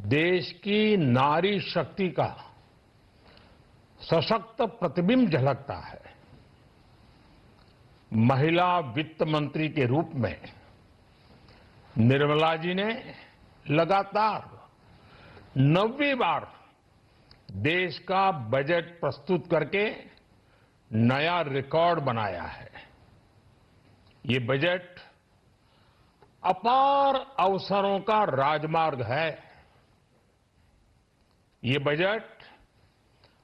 देश की नारी शक्ति का सशक्त प्रतिबिंब झलकता है। महिला वित्त मंत्री के रूप में निर्मला जी ने लगातार 9वीं बार देश का बजट प्रस्तुत करके नया रिकॉर्ड बनाया है। ये बजट अपार अवसरों का राजमार्ग है। ये बजट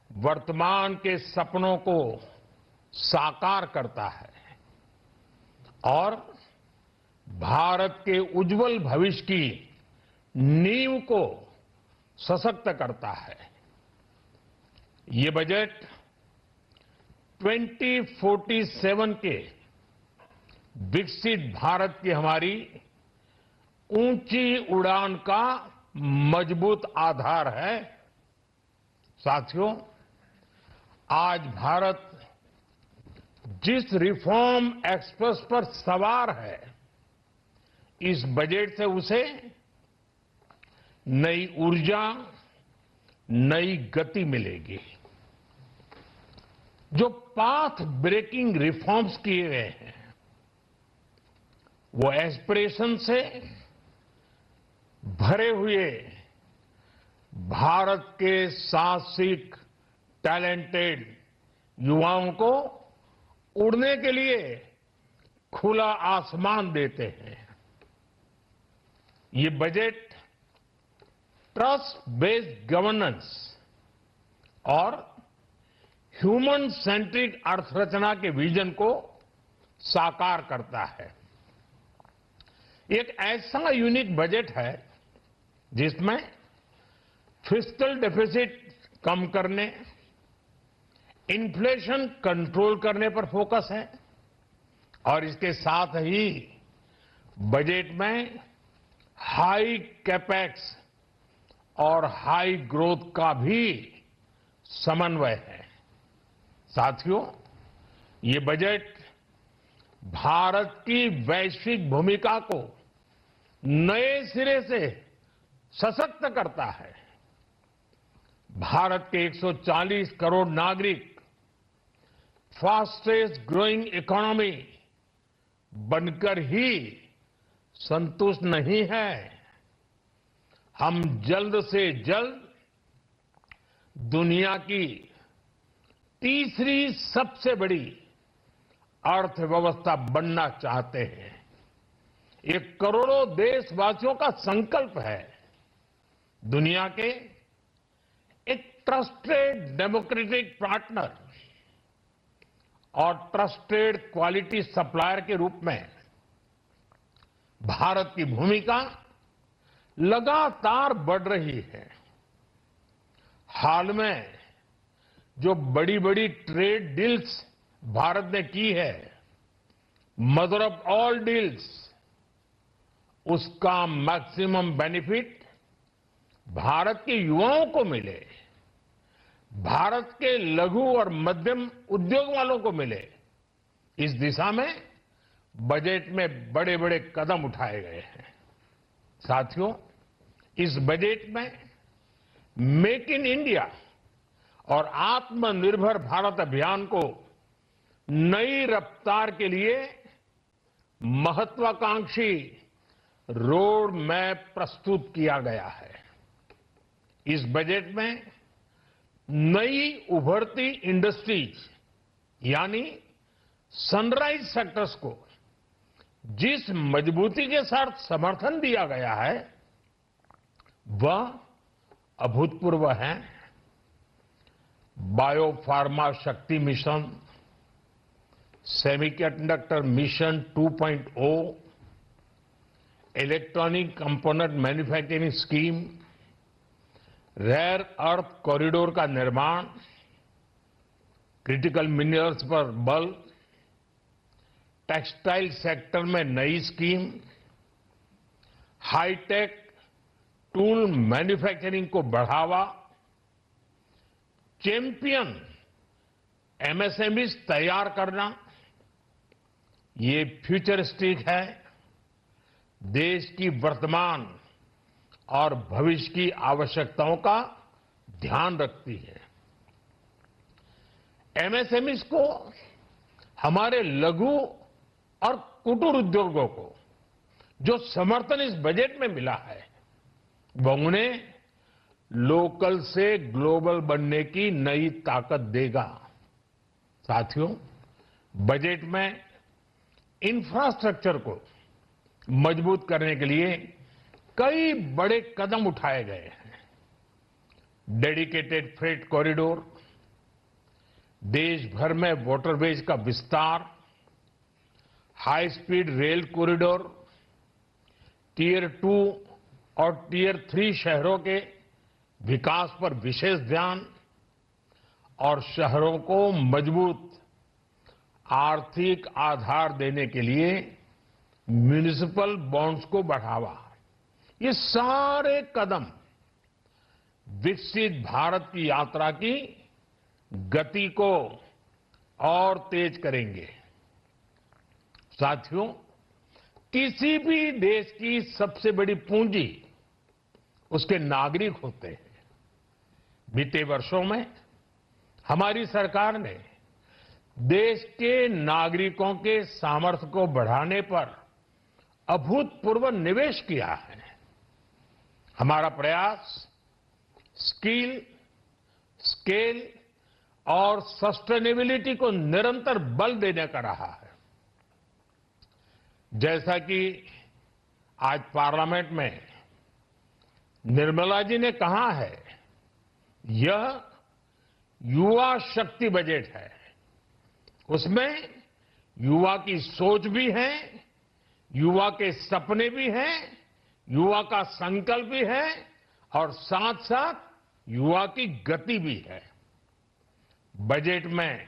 वर्तमान के सपनों को साकार करता है और भारत के उज्जवल भविष्य की नींव को सशक्त करता है। ये बजट 2047 के विकसित भारत की हमारी ऊंची उड़ान का मजबूत आधार है। साथियों, आज भारत जिस रिफॉर्म एक्सप्रेस पर सवार है, इस बजट से उसे नई ऊर्जा, नई गति मिलेगी। जो पाथ ब्रेकिंग रिफॉर्म्स किए गए हैं, वो एस्पिरेशन से भरे हुए भारत के साहसिक, टैलेंटेड युवाओं को उड़ने के लिए खुला आसमान देते हैं। ये बजट ट्रस्ट बेस्ड गवर्नेंस और ह्यूमन सेंट्रिक अर्थरचना के विजन को साकार करता है। एक ऐसा यूनिक बजट है जिसमें फिस्कल डेफिसिट कम करने, इन्फ्लेशन कंट्रोल करने पर फोकस है और इसके साथ ही बजट में हाई कैपेक्स और हाई ग्रोथ का भी समन्वय है। साथियों, ये बजट भारत की वैश्विक भूमिका को नए सिरे से सशक्त करता है। भारत के 140 करोड़ नागरिक फास्टेस्ट ग्रोइंग इकोनॉमी बनकर ही संतुष्ट नहीं है। हम जल्द से जल्द दुनिया की तीसरी सबसे बड़ी अर्थव्यवस्था बनना चाहते हैं। ये करोड़ों देशवासियों का संकल्प है। दुनिया के एक ट्रस्टेड डेमोक्रेटिक पार्टनर और ट्रस्टेड क्वालिटी सप्लायर के रूप में भारत की भूमिका लगातार बढ़ रही है। हाल में जो बड़ी बड़ी ट्रेड डील्स भारत ने की है, मदर ऑफ ऑल डील्स, उसका मैक्सिमम बेनिफिट भारत के युवाओं को मिले, भारत के लघु और मध्यम उद्योग वालों को मिले। इस दिशा में बजट में बड़े बड़े कदम उठाए गए हैं। साथियों, इस बजट में मेक इन इंडिया और आत्मनिर्भर भारत अभियान को नई रफ्तार के लिए महत्वाकांक्षी रोड मैप प्रस्तुत किया गया है। इस बजट में नई उभरती इंडस्ट्रीज यानी सनराइज सेक्टर्स को जिस मजबूती के साथ समर्थन दिया गया है, वह अभूतपूर्व है। Biopharma Shakti mission, semiconductor mission 2.0, electronic component manufacturing scheme, rare earth corridor का निर्माण, क्रिटिकल मिनरल्स पर बल, टेक्सटाइल सेक्टर में नई स्कीम, हाईटेक टूल मैन्युफैक्चरिंग को बढ़ावा, चैंपियन एमएसएमईज तैयार करना, ये फ्यूचरिस्टिक है। देश की वर्तमान और भविष्य की आवश्यकताओं का ध्यान रखती है। एमएसएमईज को, हमारे लघु और कुटीर उद्योगों को जो समर्थन इस बजट में मिला है, वह उन्हें लोकल से ग्लोबल बनने की नई ताकत देगा। साथियों, बजट में इंफ्रास्ट्रक्चर को मजबूत करने के लिए कई बड़े कदम उठाए गए हैं। डेडिकेटेड फ्रेट कॉरिडोर, देश भर में वाटरवेज का विस्तार, high speed rail corridor, tier 2 और टियर 3 शहरों के विकास पर विशेष ध्यान और शहरों को मजबूत आर्थिक आधार देने के लिए म्युनिसिपल बॉन्ड्स को बढ़ावा। ये सारे कदम विकसित भारत की यात्रा की गति को और तेज करेंगे। साथियों, किसी भी देश की सबसे बड़ी पूंजी उसके नागरिक होते हैं। बीते वर्षों में हमारी सरकार ने देश के नागरिकों के सामर्थ्य को बढ़ाने पर अभूतपूर्व निवेश किया है। हमारा प्रयास स्किल, स्केल और सस्टेनेबिलिटी को निरंतर बल देने का रहा है। जैसा कि आज पार्लियामेंट में निर्मला जी ने कहा है, यह युवा शक्ति बजट है। उसमें युवा की सोच भी है, युवा के सपने भी हैं, युवा का संकल्प भी है और साथ साथ युवा की गति भी है। बजट में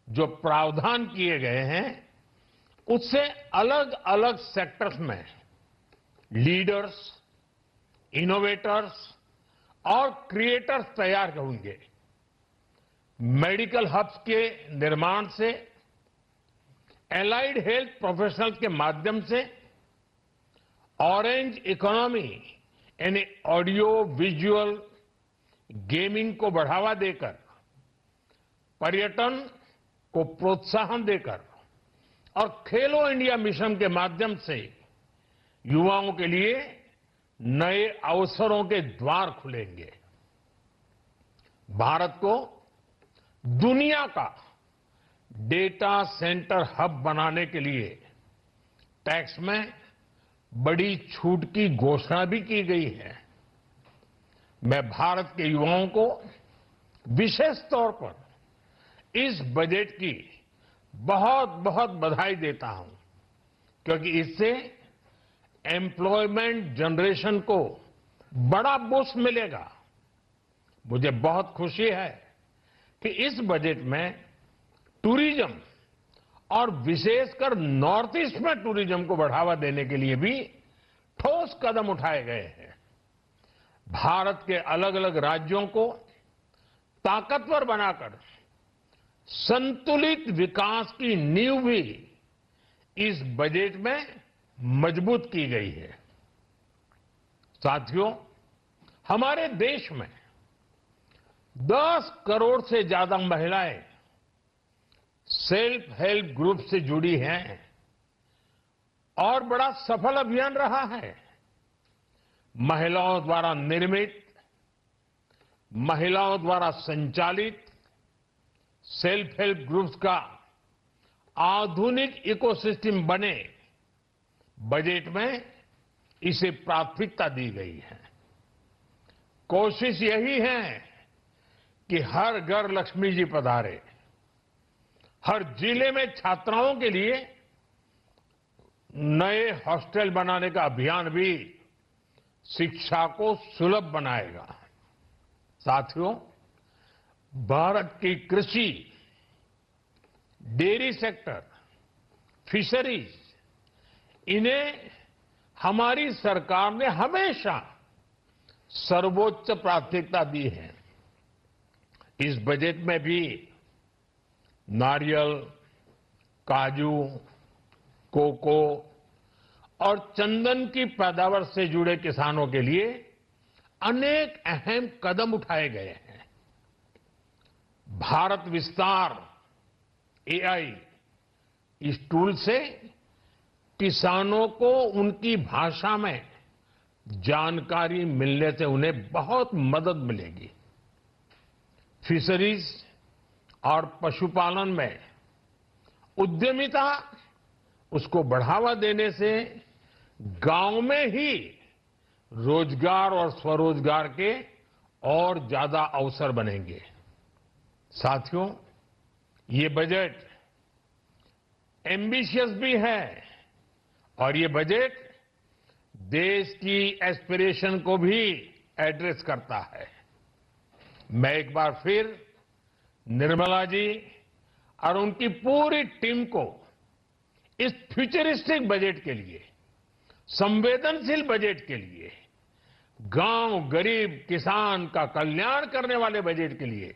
जो प्रावधान किए गए हैं, उससे अलग अलग सेक्टर्स में लीडर्स, इनोवेटर्स और क्रिएटर्स तैयार होंगे। मेडिकल हब्स के निर्माण से, एलाइड हेल्थ प्रोफेशनल्स के माध्यम से, ऑरेंज इकोनॉमी यानी ऑडियो विजुअल गेमिंग को बढ़ावा देकर, पर्यटन को प्रोत्साहन देकर और खेलो इंडिया मिशन के माध्यम से युवाओं के लिए नए अवसरों के द्वार खुलेंगे। भारत को दुनिया का डेटा सेंटर हब बनाने के लिए टैक्स में बड़ी छूट की घोषणा भी की गई है। मैं भारत के युवाओं को विशेष तौर पर इस बजट की बहुत बहुत बधाई देता हूं, क्योंकि इससे एम्प्लॉयमेंट जनरेशन को बड़ा बूस्ट मिलेगा। मुझे बहुत खुशी है कि इस बजट में टूरिज्म और विशेषकर नॉर्थ ईस्ट में टूरिज्म को बढ़ावा देने के लिए भी ठोस कदम उठाए गए हैं। भारत के अलग अलग राज्यों को ताकतवर बनाकर संतुलित विकास की नींव भी इस बजट में मजबूत की गई है। साथियों, हमारे देश में 10 करोड़ से ज्यादा महिलाएं सेल्फ हेल्प ग्रुप से जुड़ी हैं और बड़ा सफल अभियान रहा है। महिलाओं द्वारा निर्मित, महिलाओं द्वारा संचालित सेल्फ हेल्प ग्रुप्स का आधुनिक इकोसिस्टम बने, बजट में इसे प्राथमिकता दी गई है। कोशिश यही है कि हर घर लक्ष्मी जी पधारे। हर जिले में छात्राओं के लिए नए हॉस्टल बनाने का अभियान भी शिक्षा को सुलभ बनाएगा। साथियों, भारत की कृषि, डेयरी सेक्टर, फिशरीज, इन्हें हमारी सरकार ने हमेशा सर्वोच्च प्राथमिकता दी है। इस बजट में भी नारियल, काजू, कोको और चंदन की पैदावार से जुड़े किसानों के लिए अनेक अहम कदम उठाए गए हैं। भारत विस्तार एआई इस टूल से किसानों को उनकी भाषा में जानकारी मिलने से उन्हें बहुत मदद मिलेगी। फिशरीज और पशुपालन में उद्यमिता उसको बढ़ावा देने से गांव में ही रोजगार और स्वरोजगार के और ज्यादा अवसर बनेंगे। साथियों, ये बजट एम्बिशियस भी है और ये बजट देश की एस्पिरेशन को भी एड्रेस करता है। मैं एक बार फिर निर्मला जी और उनकी पूरी टीम को इस फ्यूचरिस्टिक बजट के लिए, संवेदनशील बजट के लिए, गांव, गरीब, किसान का कल्याण करने वाले बजट के लिए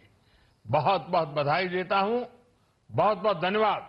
बहुत बहुत बधाई देता हूं। बहुत बहुत धन्यवाद।